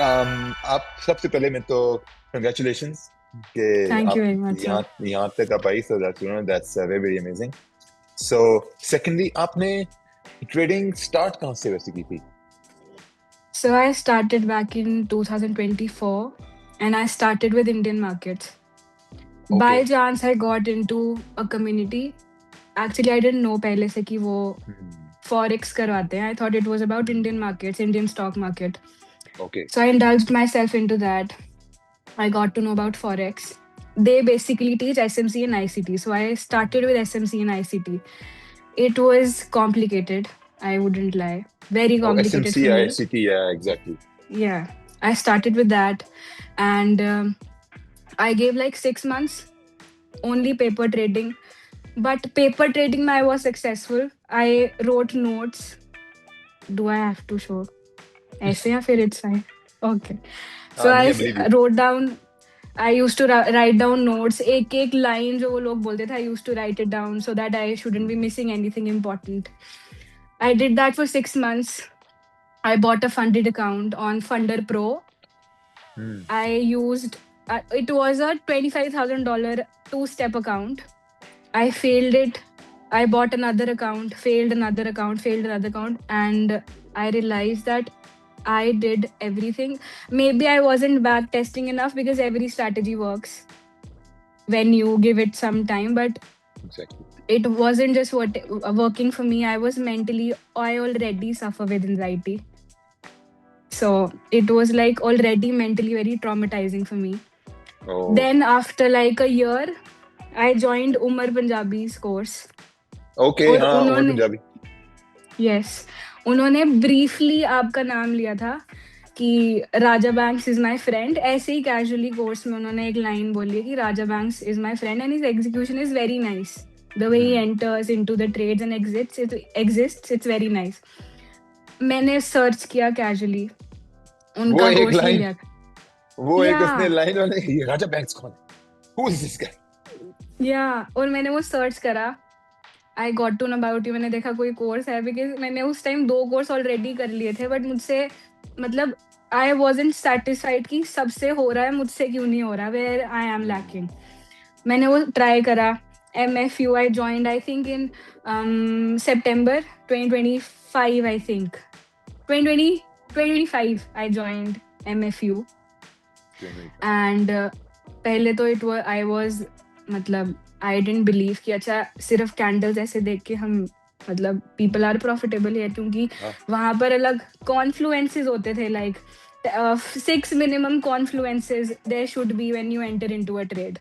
आप सबसे पहले मैं तो कंग्रेचुलेशंस कि थैंक यू आप वेरी मच यहाँ सर। यहाँ तक आप आई, so that's very very amazing. So secondly, आपने ट्रेडिंग स्टार्ट कहाँ से वैसे की थी? So I started back in 2024 and I started with Indian markets. Okay. By chance I got into a community. Actually I didn't know पहले से कि वो forex करवाते हैं. I thought it was about Indian markets, Indian stock market. Okay. So I indulged myself into that. I got to know about forex. They basically teach SMC and ICT. So I started with SMC and ICT. It was complicated. I wouldn't lie. Very oh, S M complicated see for I me. C T, exactly. Yeah, I started with that, and I gave like 6 months only paper trading. But paper trading, I was successful. I wrote notes. Do I have to show? ऐसे या फिर it's fine. Okay. So हाँ, नहीं, I I believe you. wrote down. I used to write down notes. एक line जो वो लोग बोलते थे, I used to write it down so that I shouldn't be missing anything important. I did that for 6 months. I bought a funded account on Funder Pro. I used it was a $25,000 two-step account. I failed it. I bought another account, failed another account, failed another account, and I realized that I did everything. Maybe I wasn't back testing enough because every strategy works when you give it some time, but exactly. it wasn't just working for me. I already suffer with anxiety. So it was like already mentally very traumatizing for me. Oh, Then after like a year, I joined Umar Punjabi's course. Okay. और हाँ, उमर उन्होंने Punjabi. Yes उन्होंने briefly आपका नाम लिया था कि Raja Banks is my friend, ऐसे ही कैजुअली कोर्स में उन्होंने एक लाइन बोली है कि Raja Banks is my friend and his execution is very nice, the way he enters into the trades and exists it's very nice. मैंने सर्च किया कैजुअली, वो उनका एक कोर्स नहीं लाइन, लिया। वो एक या उसने लाइन वाले, ये राजा बैंक्स कौन है? Who is this guy? या और मैंने वो सर्च करा। I got to know about you. मैंने देखा कोई कोर्स है, बिकॉज मैंने उस टाइम 2 कोर्स ऑलरेडी कर लिए थे, बट मुझसे मतलब आई वॉजेंट सेटिस्फाइड कि सबसे हो रहा है, मुझसे क्यों नहीं हो रहा, वेयर आई एम लैकिंग। मैंने वो ट्राई करा। MFU I joined, I think in September 2025, I think 2020 2025 I joined MFU। And पहले तो आई वॉज मतलब आई डेंट बिलीव कि अच्छा सिर्फ कैंडल्स ऐसे देख के हम मतलब पीपल आर प्रॉफिटेबल है, क्योंकि वहां पर अलग कॉन्फ्लुएंसेस होते थे, like 6 minimum confluences there should be when you enter into a trade.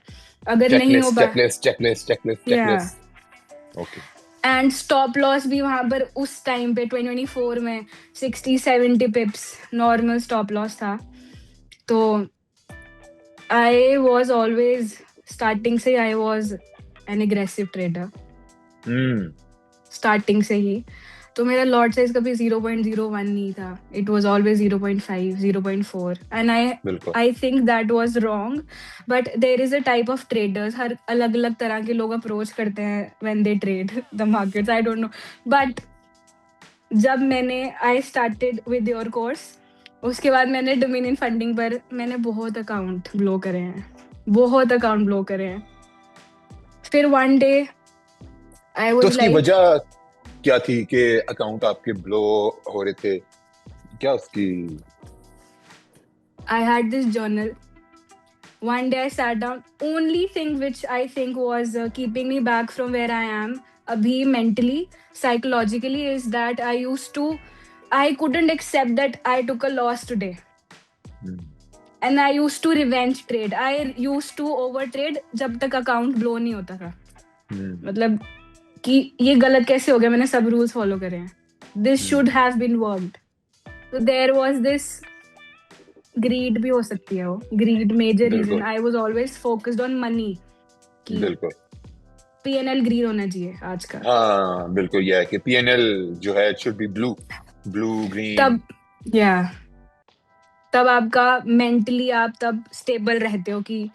अगर नहीं हो चेकलिस्ट पा चेकलिस्ट चेकलिस्ट चेकलिस्ट या checklist. Okay. And stop loss भी वहां पर उस टाइम पे 2024 में 60-70 पिप्स नॉर्मल स्टॉप लॉस था। तो I was always starting से I was an aggressive trader hmm. starting से ही। तो मेरा लॉट साइज कभी 0.01 नहीं था, it was always 0.5 0.4 and I बिल्कुल। I think that was wrong. But there is a type of traders, हर अलग अलग तरह के लोग अप्रोच करते हैं when they trade the markets, I don't know. But जब मैंने I started with your course, उसके बाद मैंने डोमिनियन फंडिंग पर मैंने बहुत अकाउंट ब्लो करे हैं, बहुत अकाउंट ब्लो करे हैं। फिर वन डे आई तो वाज उसकी लाइक, वजह क्या थी कि अकाउंट आपके ब्लो हो रहे थे? क्या उसकी? I had this journal. One day I sat down. Only thing which I think was keeping me back from where I am, abhi mentally, psychologically, is that I couldn't accept that I took a loss today. And I used to revenge trade. I used to over trade जब तक account blow नहीं होता था। मतलब कि ये गलत कैसे हो गया, मैंने सब rules follow करे हैं। This should have been worked. So there was this greed भी हो सकती है, वो ग्रीड मेजर रीजन। बिल्कुल। I was always focused on money कि बिल्कुल। पीएनएल ग्रीन होना चाहिए आज का। हाँ, बिल्कुल, यह है कि पीएनएल जो है it should be blue, blue green. तब या तब आपका मेंटली आप तब स्टेबल रहते हो कि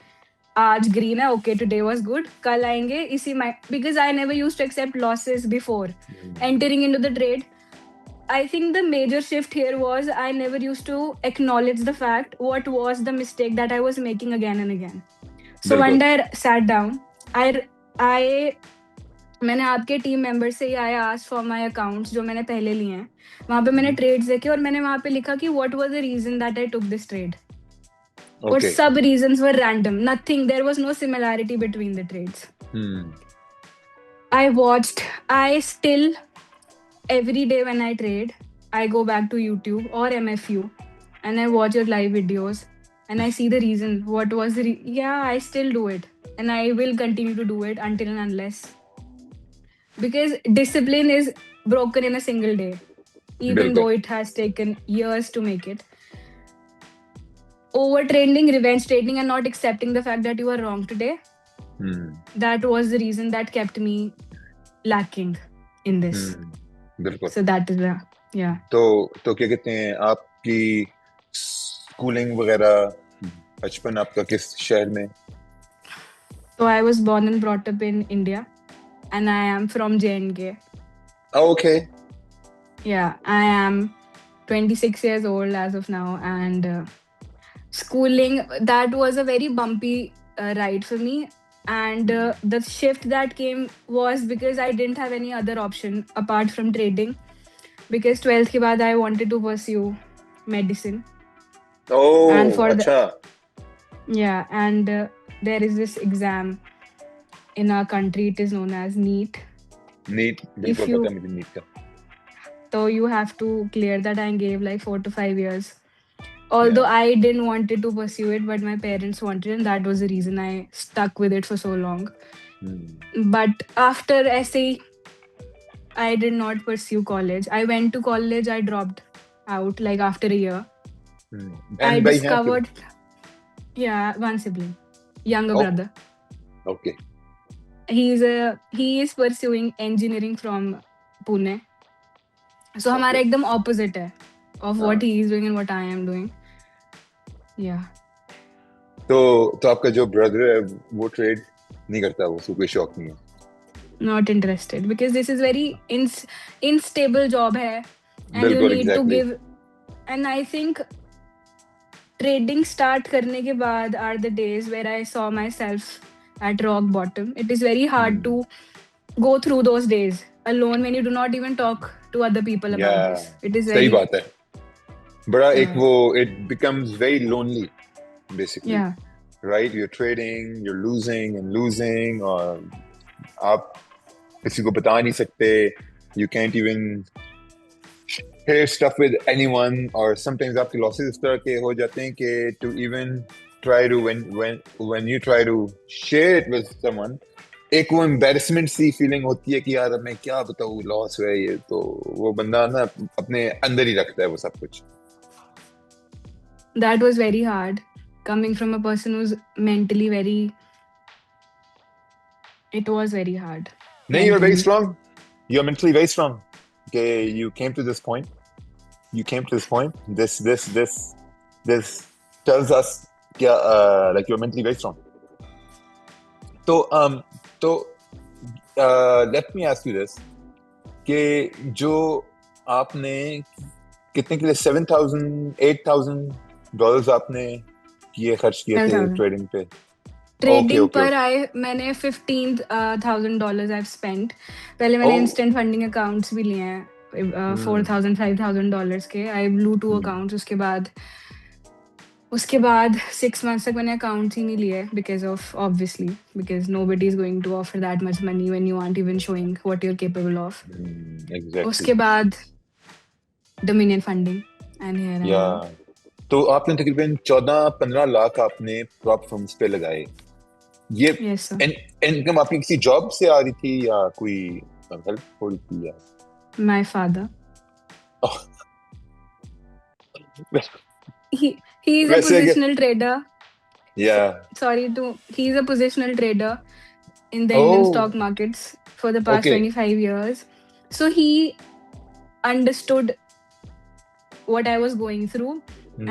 आज ग्रीन है, ओके टुडे वाज गुड, कल आएंगे इसी mind. Because I never used to accept losses before entering into the trade. I think the major shift here was I never used to acknowledge the fact what was the mistake that I was making again and again. So one बिल्कुल. day I sat down. I मैंने आपके team member से ही I asked for my accounts जो मैंने पहले लिए हैं. वहाँ पे मैंने ट्रेड्स देखे और मैंने वहाँ पे लिखा कि what was the reason that I took this trade. और Okay. सब reasons were random. Nothing. There was no similarity between the trades. Hmm. I still every day when I trade, I go back to YouTube or MFU and I watch your live videos and I see the reason. What was the yeah, I still do it and I will continue to do it until and unless, because discipline is broken in a single day, even बिल्कुल. though it has taken years to make it. Overtraining, revenge trading, and not accepting the fact that you are wrong today, Hmm. that was the reason that kept me lacking in this. बिल्कुल. So that is the yeah. तो क्या कहते हैं, आपकी schooling वगैरह बचपन आपका किस शहर में? So I was born and brought up in India, and I am from J&K. Oh, okay. Yeah, I am 26 years old as of now, and schooling, that was a very bumpy ride for me. And the shift that came was because I didn't have any other option apart from trading. Because 12th ke baad I wanted to pursue medicine. Oh, And for अच्छा. yeah, and there is this exam in our country. It is known as NEET. NEET बिल्कुल you- पता है मुझे NEET का. So you have to clear that. I gave like 4 to 5 years. Although Yeah. I didn't wanted to pursue it, but my parents wanted, and that was the reason I stuck with it for so long. But after SE, I did not pursue college. I went to college. I dropped out like after a year. I And by discovered, yeah, one sibling, younger Oh. brother. Okay. He is pursuing engineering from Pune. So हमारा Okay. एकदम opposite है of हाँ. what he is doing and what I am doing. Yeah. तो आपका जो brother है वो trade नहीं करता, वो उसको कोई शौक नहीं है? Not interested because this is very unstable job है, and you बिल्कुल, need to exactly. give. And I think trading start करने के बाद are the days where I saw myself at rock bottom. It is very hard to go through those days alone when you do not even talk to other people about Yeah. this. It is सही very बात है. बड़ा एक Yeah. वो it becomes very lonely basically. yeah. Right? You're trading, you're losing and losing, और आप किसी को बता नहीं सकते. You can't even share stuff with anyone, or sometimes आपके losses इस तरह के हो जाते हैं कि to even try to when you try to share it with someone, एक वो embarrassment सी feeling होती है कि यार मैं क्या बताऊँ, लॉस हुआ है ये, तो वो बंदा ना अपने अंदर ही रखता है वो सब कुछ. That was very hard coming from a person who's mentally very. It was very hard. No, you're very mentally. strong. You're mentally very strong. Okay, you came to this point. You came to this point. This tells us like you're mentally very strong. So let me ask you this. कि जो आपने कितने के लिए $7,000-8,000 आपने किए खर्च किए थे 12,000. ट्रेडिंग पे? ट्रेडिंग okay, पर मैंने $15,000 I've spent. पहले मैंने इंस्टेंट फंडिंग अकाउंट्स भी लिए हैं, $4,000-5,000 के. आई ब्लू 2 अकाउंट्स. उसके बाद 6 months तक मैंने अकाउंट्स ही नहीं लिए because nobody is going to offer that much money when you aren't even showing what you're capable of. Exactly. उसके बाद Dominion funding and here I am. Yeah. तो आपने तकरीबन 14-15 लाख आपने प्रॉप फर्म्स पे लगाए. ये Yes, sir. इनकम आपकी किसी जॉब से आ रही थी या कोई हेल्प हो रही थी या? My father. He's a वैसे positional trader. Yeah. He's a positional trader in the Indian stock markets for the past Okay. 25 years. So he understood what I was going through,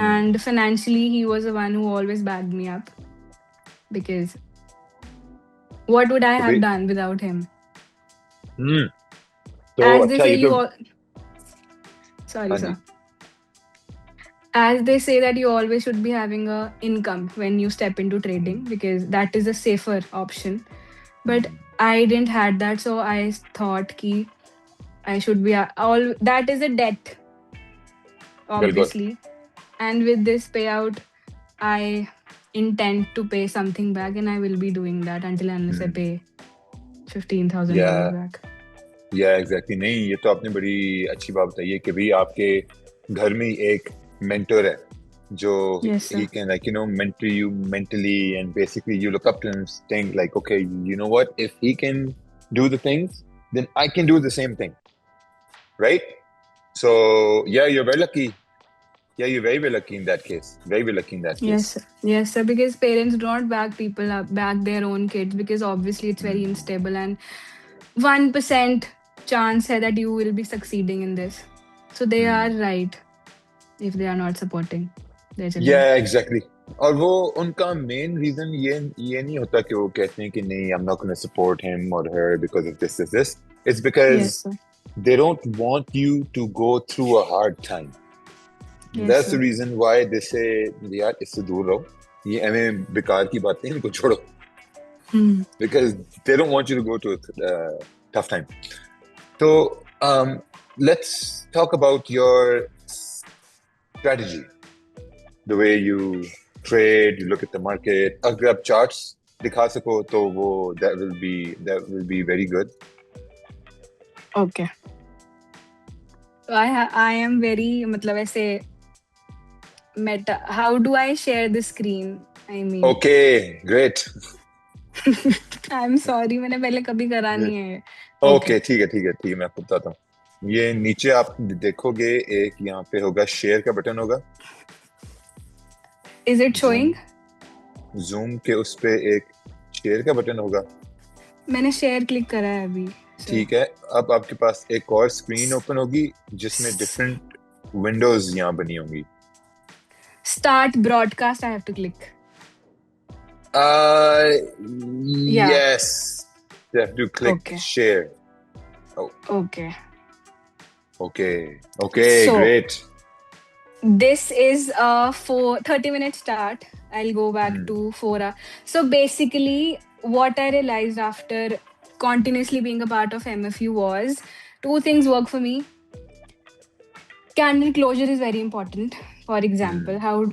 and financially he was the one who always backed me up, because what would I have done without him? तो As they अच्छा say, ये तो Sorry, हाँ sir. Ji. As they say that you always should be having a income when you step into trading because that is a safer option. But I didn't had that, so I thought ki I should be all that is a debt, बिल्कुल. obviously. And with this payout, I intend to pay something back, and I will be doing that until unless I pay $15,000 या back. या exactly नहीं, ये तो आपने बड़ी अच्छी बात बताई है कि भाई आपके घर में ही एक मेंटर है जो Yes, he sir. can, like, you know, mentor you mentally, and basically you look up to him, think like, okay, you know what, if he can do the things, then I can do the same thing, right? So yeah, you're very lucky. Yeah, you're very, very lucky in that case. Very, very lucky in that Yes, case. sir. Yes, sir. Because parents do not back people up, back their own kids because obviously it's very unstable and 1% chance hai that you will be succeeding in this. So they are right if they are not supporting their children. Yeah, exactly. और वो उनका main reason ये नहीं होता कि वो कहते हैं कि नहीं, I'm not going to support him or her because of this. It's because Yes, sir. they don't want you to go through a hard time. Yes, That's sir. the reason why they say यार इससे दूर रहो, ये हमें बेकार की बातें हैं, इनको छोड़ो, because they don't want you to go to a tough time. So let's talk about your strategy, the way you trade, you look at the market. अगर आप charts दिखा सको तो वो that will be very good. Okay. So I am very मतलब ऐसे meta. How do I share the screen? I mean. Okay, great. I'm sorry, मैंने पहले कभी करा नहीं है. Okay, ठीक है, मैं आपको बताता हूँ. ये नीचे आप देखोगे एक यहाँ पे होगा शेयर का बटन होगा. Is it showing? Zoom के उस पे एक शेयर का बटन होगा. मैंने शेयर क्लिक करा है अभी. ठीक है, अब आपके पास एक और स्क्रीन ओपन होगी जिसमें डिफरेंट विंडोज यहाँ बनी होंगी. Start broadcast, I have to click. Yes. You have to click share. Oh. Okay. So, great. This is a 30-minute start. I'll go back to 4 hours. So basically, what I realized after continuously being a part of MFU was 2 things work for me. Candle closure is very important. For example, how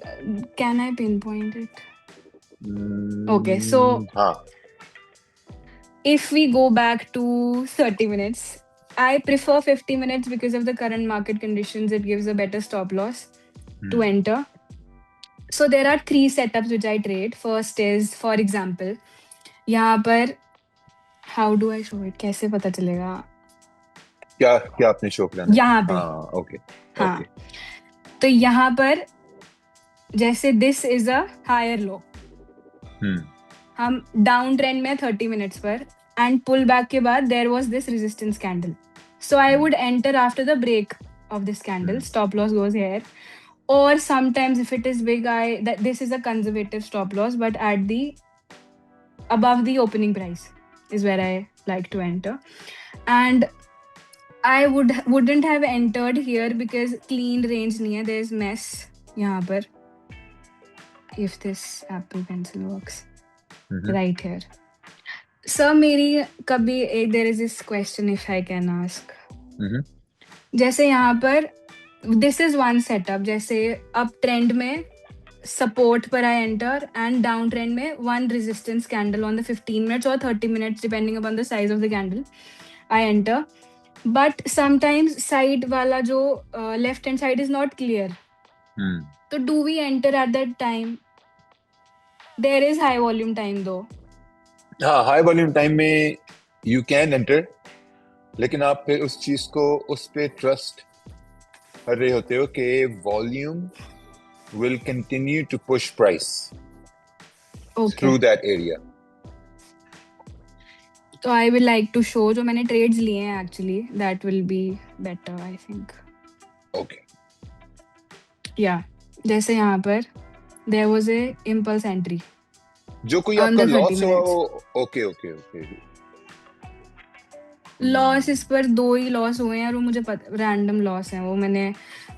can I pinpoint it? Okay, so if we go back to 30 minutes, I prefer 50 minutes because of the current market conditions. It gives a better stop loss to enter. So there are 3 setups which I trade. First is, for example, यहाँ पर how do I show it? कैसे पता चलेगा? क्या आपने show करना है? यहाँ पे. Okay. तो यहाँ पर जैसे this is a higher low. हम डाउन ट्रेंड में 30 मिनट्स पर एंड पुल बैक के बाद there was this resistance candle. So I would enter after the break of this candle. Stop loss goes here, और sometimes if it is big this is a conservative stop loss, but at the above the opening price is where I like to enter. And I wouldn't have entered here because clean range nahi hai, there is mess yahan par. If this Apple Pencil works. Right here. So मेरी कभी there is this question if I can ask. जैसे यहाँ पर this is one setup. जैसे up trend में support पर I enter and down trend में one resistance candle on the 15 minutes or 30 minutes depending upon the size of the candle I enter. But sometimes side वाला जो left hand side is not clear. So do we enter at that time? There is high volume time though. हाँ, high volume time में you can enter, लेकिन आप फिर उस चीज को उस पे ट्रस्ट कर रहे होते हो कि volume will continue to push price through that area. So I will like to show जो मैंने trades लिए हैं actually. That will be better, I think. Okay. Yeah. जैसे यहाँ पर there was a impulse entry. जो कोई आपका लॉस हुआ वो okay. लॉस इस पर 2 ही लॉस हुए हैं और वो मुझे रैंडम लॉस है।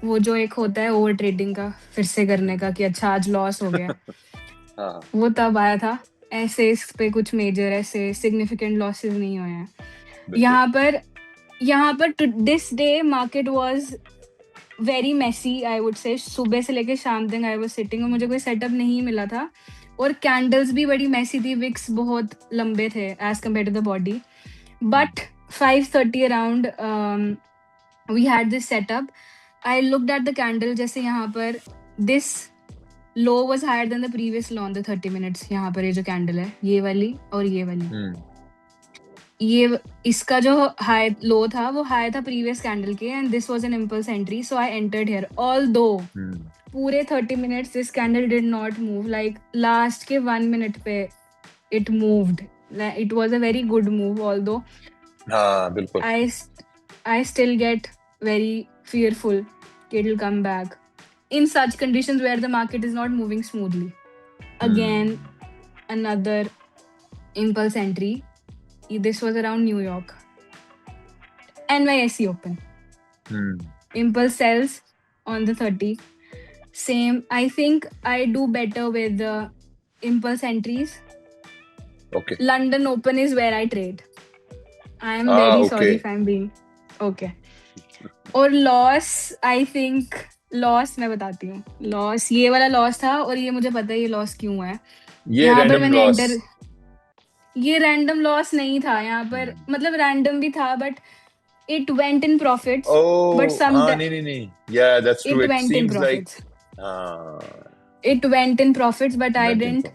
वो जो एक होता है ओवर ट्रेडिंग का फिर से करने का कि अच्छा आज लॉस हो गया, हाँ वो तब आया था। ऐसे इस पे कुछ मेजर ऐसे सिग्निफिकेंट लॉसेस नहीं हुए हैं। बिल्कुल। यहाँ पर this day market was very messy, I would say. सुबह से लेके शाम तक आई वाज सिटिंग और मुझे कोई सेटअप नहीं मिला था, और कैंडल्स भी बड़ी मेसी थी, विक्स बहुत लंबे थे as compared to the body. But 5:30 around we had this setup. I looked at the candle, जैसे यहाँ पर this low was higher than the previous low on the 30 minutes. यहाँ पर ये जो कैंडल है, ये वाली और ये वाली, ये इसका जो हाई लो था वो हाई था प्रीवियस कैंडल के, and this was an impulse entry, so I entered here. Although पूरे 30 minutes this candle did not move, like last के 1 मिनट पे it moved. It was a very good move, although हाँ बिल्कुल। I still get very fearful it will come back in such conditions where the market is not moving smoothly. Again, another impulse entry. This was around New York. NYSE open. Impulse sells on the 30. Same. I think I do better with the impulse entries. Okay. London open is where I trade. I am very sorry if I'm being okay. और loss, I think loss मैं बताती हूँ। Loss, ये वाला loss था और ये मुझे पता है ये लॉस क्यों है। यहाँ पर मैंने एंटर, ये रैंडम लॉस नहीं था यहाँ पर, मतलब रैंडम भी था but it went in profits. But some नहीं, yeah, that's true. It went in profits. It went in profits, but I didn't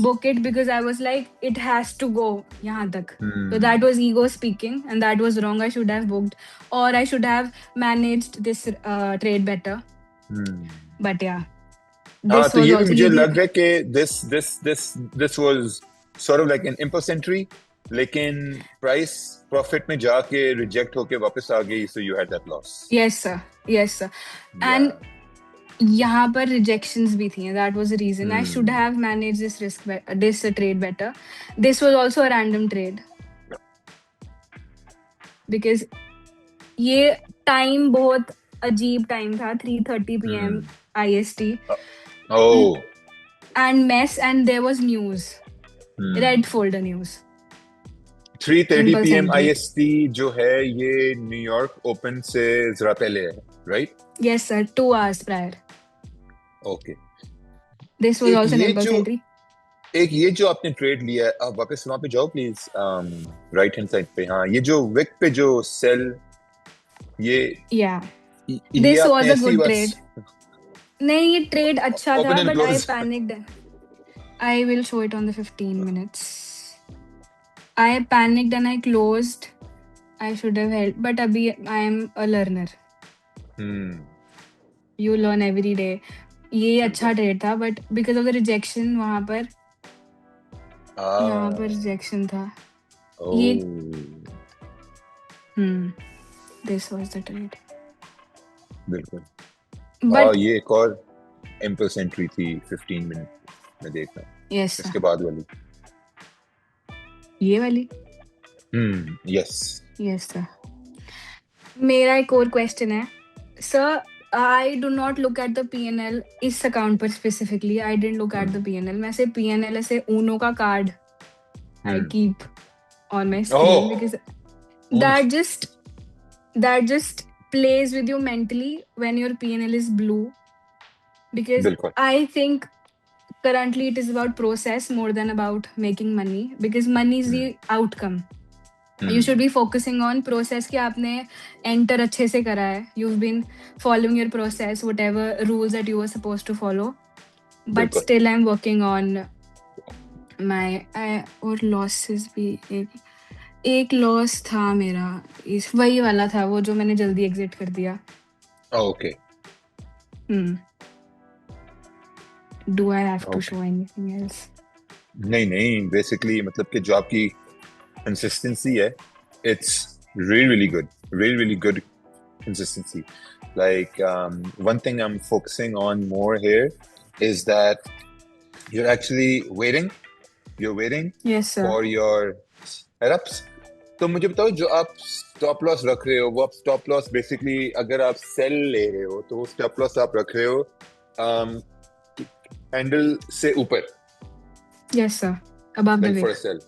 book it because I was like, it has to go यहाँ तक. So that was ego speaking, and that was wrong. I should have booked, or I should have managed this trade better. But yeah, this तो was ये भी also मुझे लग रहा है कि this was sort of like an impulse entry, लेकिन price profit में जाके reject होके वापस आ गई, so you had that loss. Yes sir, yes sir. And यहाँ पर rejections भी थी, that was the reason. I should have managed this trade better. This was also a random trade because ये time बहुत अजीब time था, 3:30 PM IST. And mess, and there was news, red folder news. 3:30 PM IST जो है ये New York open से जरा पहले है, right? Yes sir, 2 hours prior. Okay. This was also an impulse entry. एक ये जो आपने ट्रेड लिया है, आप वापस वहाँ पे जाओ प्लीज, राइट हैंड साइड पे। हाँ, ये जो विक पे जो सेल, ये this was a good trade. नहीं, ये ट्रेड अच्छा था, but I panicked. I will show it on the 15 minutes. I panicked and I closed. I should have held, but अभी I am a learner. You learn every day. ये अच्छा trade था, but because of the rejection वहाँ पर, यहाँ पर rejection था। ये this was the trade. बिल्कुल। और ये एक और impulse entry थी 15 मिनट में देखना। Yes. इसके बाद वाली। ये वाली? Yes. Yes sir. मेरा एक और क्वेश्चन है sir. I do not look at the P&L इस अकाउंट पर specifically. I didn't look at the P&L. मैं से P&L ऐसे Uno का card I keep on my screen because that just plays with you mentally when your P&L is blue. Because I think currently it is about process more than about making money, because money is the outcome. You should be focusing on process कि आपने enter अच्छे से करा है. You've been following your process, whatever rules that you were supposed to follow. But still I'm working on my और losses भी एक loss था मेरा, इस वही वाला था वो जो मैंने जल्दी exit कर दिया. Okay. Do I have to show anything else? नहीं, basically मतलब कि जो आपकी consistency है, it's really good consistency. Like one thing I'm focusing on more here is that you're actually waiting. You're waiting yes, sir. for your setups, तो मुझे बताओ, जो आप स्टॉप लॉस रख रहे हो, वो आप स्टॉप लॉस बेसिकली अगर आप सेल ले रहे हो तो वो स्टॉप लॉस आप रख रहे हो हैंडल से ऊपर, Yes, sir. Above the like for wick. A sell,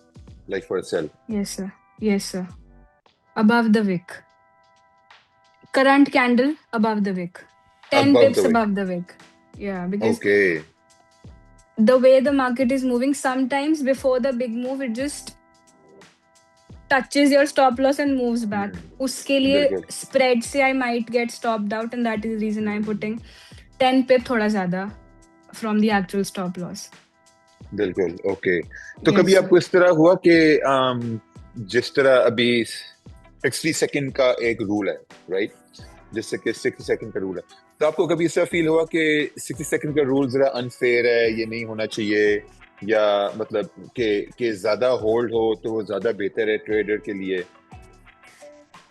like for a sell. Yes, sir. Yes, sir. Above the wick. Current candle above the wick. 10 above the pips wick. above the wick. Yeah, because Okay. the way the market is moving, sometimes before the big move, it just touches your stop loss and moves back. उसके लिए बिल्कुल spread से I might get stopped out, and that is the reason I'm putting 10 pip थोड़ा ज़्यादा from the actual stop loss. बिल्कुल. Okay. तो Yes, कभी sir. आपको इस तरह हुआ कि जिस तरह अभी 60 सेकंड का एक रूल है, राइट? जिससे कि 60 सेकंड का रूल है, तो आपको कभी ऐसा फील हुआ कि 60 सेकंड का रूल जरा अनफेयर है, ये नहीं होना चाहिए, या मतलब कि ज्यादा होल्ड हो तो वो ज्यादा बेहतर है ट्रेडर के लिए?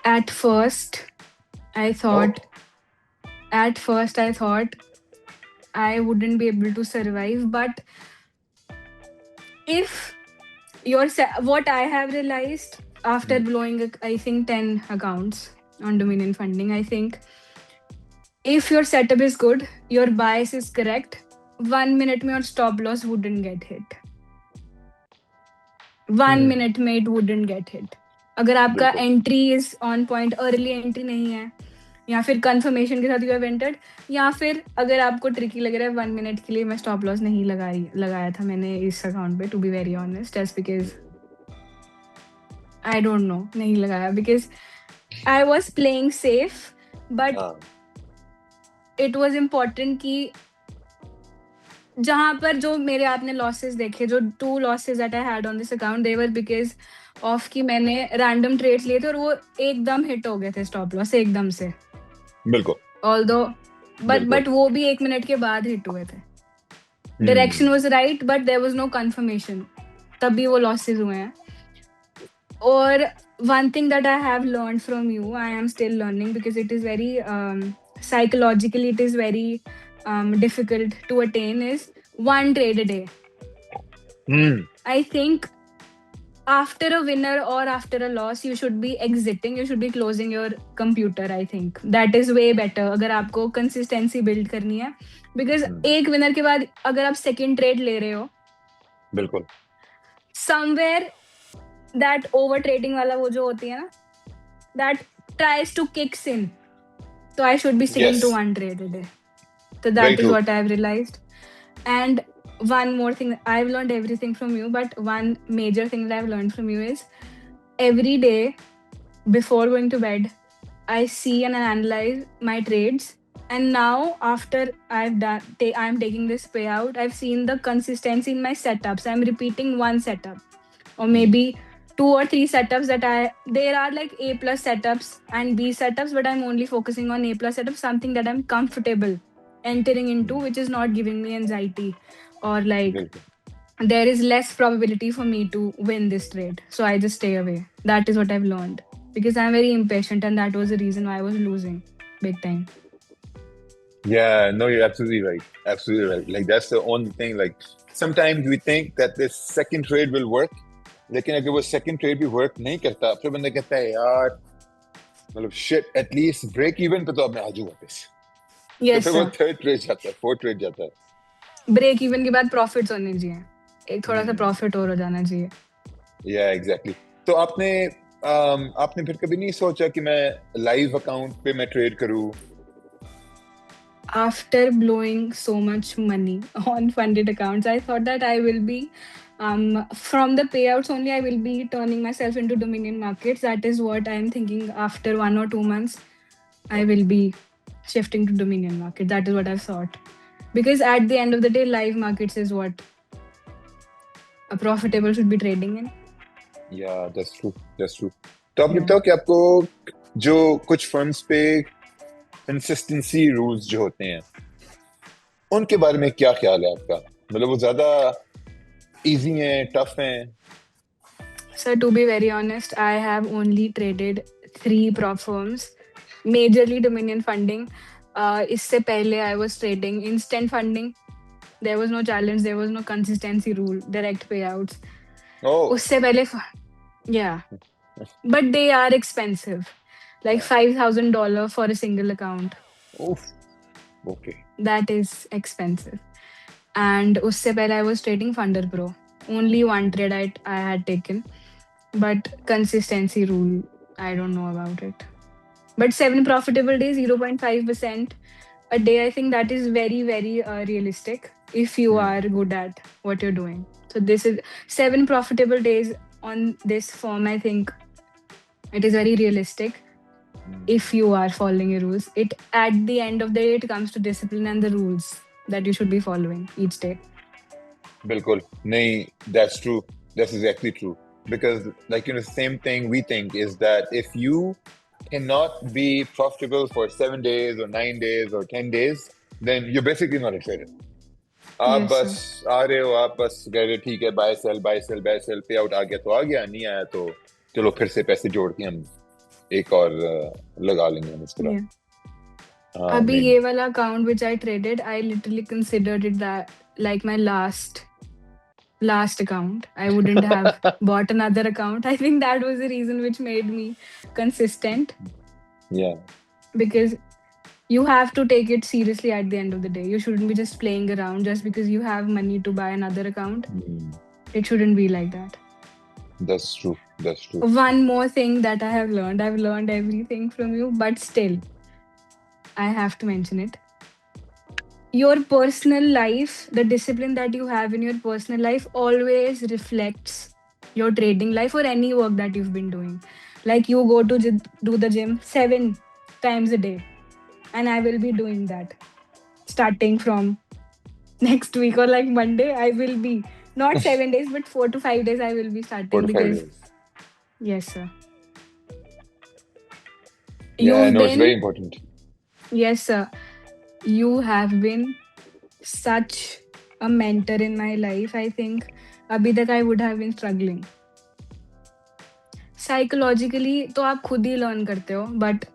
At first, I thought I wouldn't be able to survive, but if what I have realized after blowing, I think 10 accounts on Dominion Funding, I think if your setup is good, your bias is correct, 1 minute में your stop loss wouldn't get hit. 1 minute में it wouldn't get hit. अगर आपका बिल्कुल. entry is on point, early entry नहीं है, या फिर confirmation के साथ you have entered, या फिर अगर आपको tricky लग रहा है 1 minute के लिए, मैं stop loss नहीं लगाया था मैंने इस account पे, to be very honest, just because I don't know, नहीं लगाया because I was playing safe, but हाँ. it was important कि जहाँ पर जो मेरे आपने लॉसेस देखे, जो 2 losses that I had on this account, they were because of कि मैंने रैंडम ट्रेड्स लिए थे और वो एकदम हिट हो गए थे स्टॉप लॉस एकदम से. बिल्कुल. ऑल्दो बिल्कुल. बट वो भी 1 मिनट के बाद हिट हुए थे. Direction was right but there was no confirmation, तभी वो लॉसेस हुए हैं. और one thing that I have learned from you, I am still learning because it is very psychologically it is very difficult to attain, is 1 trade a day. I think after a winner or after a loss, you should be exiting, you should be closing your computer. I think that is way better अगर आपको consistency build करनी है, because एक winner के बाद अगर आप second trade ले रहे हो, बिल्कुल. somewhere that over trading वाला वो जो होती है ना, that tries to kicks in. So I should be sticking to 1 trade a day. So that is what I've realized. And one more thing, I've learned everything from you, but one major thing that I've learned from you is every day before going to bed, I see and analyze my trades. And now after I'm taking this payout, I've seen the consistency in my setups. I'm repeating one setup or maybe 2 or 3 setups there are like A plus setups and B setups, but I'm only focusing on A plus setups, something that I'm comfortable entering into, which is not giving me anxiety, or like there is less probability for me to win this trade. So I just stay away. That is what I've learned, because I'm very impatient, and that was the reason why I was losing big time. Yeah, no, you're absolutely right. Absolutely right. Like that's the only thing. Like sometimes we think that this second trade will work, लेकिन अगर वो second trade भी work नहीं करता, फिर बंदा कहता है यार मतलब shit, at least break even पे तो अब मैं आ जाऊँ वापस. Yes, तो फिर वो third trade जाता है, fourth trade जाता है. ब्रेक इवन के बाद प्रॉफिट्स होने चाहिए, एक थोड़ा सा प्रॉफिट और हो जाना चाहिए. Yeah, exactly. तो आपने फिर कभी नहीं सोचा कि मैं लाइव अकाउंट पे मैं ट्रेड करूँ? After blowing so much money on funded accounts, I thought that I will be from the payouts only, I will be turning myself into Dominion Markets. That is what I am thinking. After 1 or 2 months, I will be shifting to Dominion Market. That is what I've thought. Because at the end of the day, live markets is what a profitable should be trading in. Yeah, that's true. That's true. तो आप बताओ कि आपको जो कुछ firms पे consistency rules जो होते हैं, उनके बारे में क्या ख्याल है आपका? मतलब वो ज्यादा इजी हैं, टफ हैं? Sir, to be very honest, I have only traded 3 prop firms, majorly Dominion Funding. इससे पहले I was trading instant funding. There was no challenge, there was no consistency rule, direct payouts. Oh. उससे पहले, yeah. but they are expensive, like $5,000 for a single account. Oof. Okay. That is expensive. And usse pehle I was trading Funder Pro. Only one trade I had taken, but consistency rule, I don't know about it. But 7 profitable days, 0.5% a day, I think that is very, very realistic if you Hmm. are good at what you're doing. So this is 7 profitable days on this form. I think it is very realistic if you are following your rules. It at the end of the day, it comes to discipline and the rules that you should be following each day. Bilkul. Nahi, that's true. That's exactly true. Because, like, same thing we think is that if you cannot be profitable for 7 days or 9 days or 10 days, then you're basically not a trader. आप Yes, बस sir. आ रहे हो, आप बस कह रहे हो ठीक है, buy sell buy sell buy sell, pay out आ गया तो आ गया, नहीं आया तो चलो फिर से पैसे जोड़ के हम एक और लगा लेंगे हम इस तरह. Yeah. हाँ Abhi नहीं. ye wala account which I traded, I literally considered it that like my last account. I wouldn't have bought another account. I think that was the reason which made me consistent, Yeah. because you have to take it seriously at the end of the day. You shouldn't be just playing around just because you have money to buy another account. It shouldn't be like that. That's true. That's true. One more thing that I have learned, I've learned everything from you, but still, I have to mention it. Your personal life, the discipline that you have in your personal life always reflects your trading life or any work that you've been doing. Like you go to do the gym 7 times a day, and I will be doing that starting from next week or like Monday. I will be not 7 days, but 4 to 5 days. I will be 4 starting to 5 because days. yes, sir. Yeah, You've no, it's very been important. yes, sir. You have been such a mentor in my life. I think अभी तक I would have been struggling. Psychologically तो आप खुद ही learn करते हो, but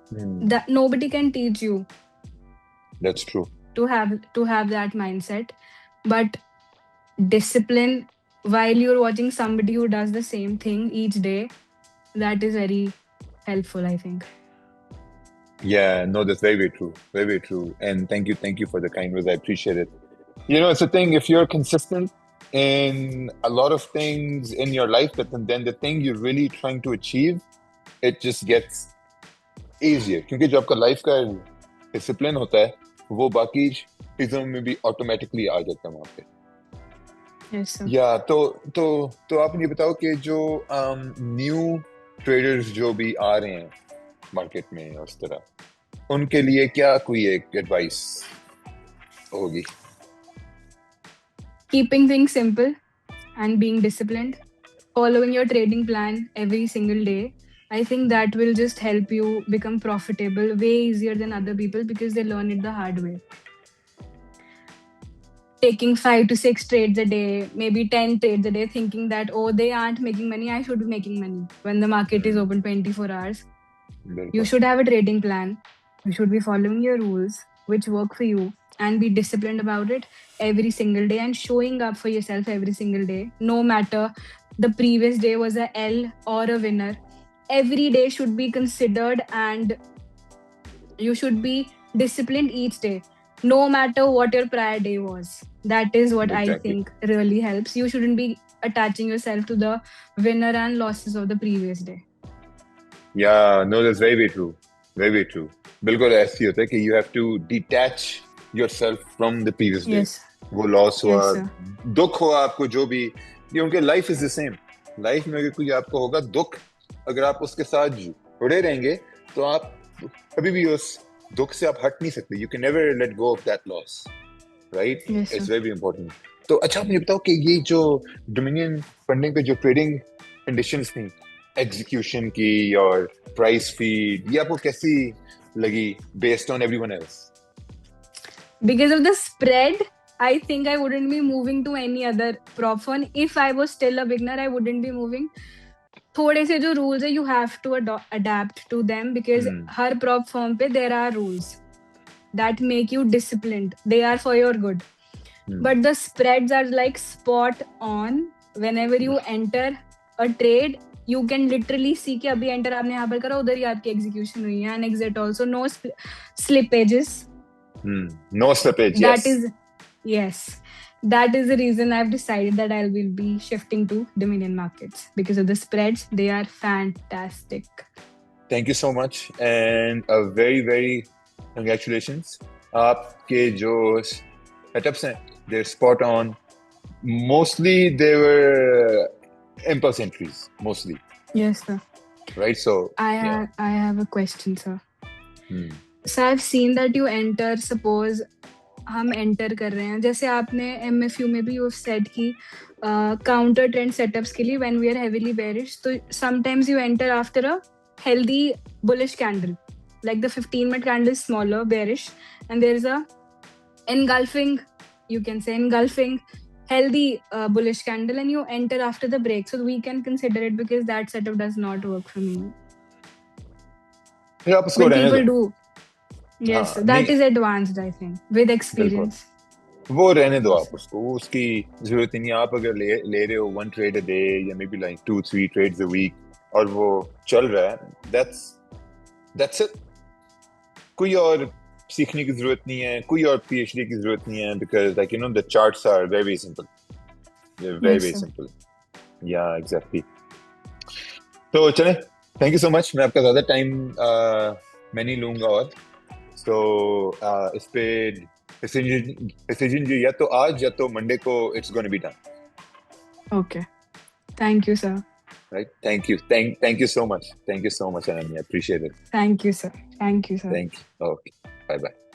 that nobody can teach you That's true. to have that mindset. But discipline, while you're watching somebody who does the same thing each day, that is very helpful, I think. Yeah, no, that's very, very true. Very, very true. And thank you for the kind words. I appreciate it. It's a thing, if you're consistent in a lot of things in your life, but then the thing you're really trying to achieve, it just gets easier. क्योंकि जो आपका life का discipline होता है, वो बाकी चीजों में भी ऑटोमेटिकली आ जाता है वहां पे. Yes, sir. या तो आप ये बताओ कि जो न्यू ट्रेडर्स जो भी आ रहे हैं मार्केट में उस तरह, उनके लिए क्या कोई एक एडवाइस होगी? Keeping things simple and being disciplined, following your trading plan every single day, I think that will just help you become profitable way easier than other people because they learn it the hard way. Taking 5 to 6 trades a day, maybe 10 trades a day, thinking that, oh, they aren't making money, I should be making money when the market is open 24 hours. You should have a trading plan. You should be following your rules, which work for you, and be disciplined about it every single day and showing up for yourself every single day, no matter the previous day was a L or a winner. Every day should be considered and you should be disciplined each day, no matter what your prior day was. That is what I Exactly. think really helps. You shouldn't be attaching yourself to the winner and losses of the previous day. Yeah, no, that's very, very true. Very, very true. बिल्कुल ऐसी होता है कि you have to detach yourself from the previous day. Yes. वो loss हुआ, Yes, sir. दुख हुआ आपको, जो भी, क्योंकि life is the same. Life में अगर कोई आपको होगा दुख, अगर आप उसके साथ जुड़े रहेंगे तो आप कभी भी उस दुख से आप हट नहीं सकते. You can never let go of that loss, right? Yes, it's sir. Very important. तो अच्छा, आप मुझे बताओ कि ये जो डोमिनियन फंडिंग पे जो ट्रेडिंग कंडीशंस थी, एग्जीक्यूशन की और प्राइस फीड, ये आपको कैसी लगी based on everyone else? Because of the spread, I think I wouldn't be moving to any other prop firm. If I was still a beginner, I wouldn't be moving. थोड़े से जो rules है, you have to adapt to them because her prop firm पे there are rules that make you disciplined. They are for your good. But the spreads are like spot on. Whenever you enter a trade, you can literally see कि अभी enter आपने यहाँ पर करा, उधर ही आपकी execution हुई है, and exit also, no slippages. No slippage. That Yes. yes, that is the reason I've decided that I will be shifting to Dominion markets because of the spreads. They are fantastic. Thank you so much, and a very very congratulations. आपके जो setups हैं, they're spot on. Mostly they were impulse entries, mostly. Yes, sir. Right, so I have a question, sir. So I've seen that you enter, suppose हम enter कर रहे हैं, जैसे आपने MFU में भी you've said कि counter trend setups के लिए when we are heavily bearish, तो sometimes you enter after a healthy bullish candle, like the 15-minute candle is smaller bearish, and there is a engulfing, you can say engulfing healthy bullish candle, and you enter after the break, so we can consider it because that setup does not work for me. फिर आप उसको When रहने people दो. do, yes, हाँ, that नहीं. is advanced, I think, with experience. वो रहने दो आप उसको, वो उसकी जरूरत ही नहीं. आप अगर ले रहे हो 1 trade a day या maybe like 2-3 trades a week और वो चल रहा है, that's it. कोई और सीखने की जरूरत नहीं है, कोई और PhD की जरूरत नहीं है, because like you know the charts are very simple. They're very simple. Yeah, exactly. तो चले, thank you so much. मैं आपका ज़्यादा टाइम मैं नहीं लूँगा और so इस पे decision जो या तो आज या तो मंडे को it's going to be done. Okay. Thank you, sir. Right? Thank you. Thank you so much. Thank you so much, Ananya. I appreciate it. Thank you, sir. Thank you, sir. Thank you. Okay. Bye-bye.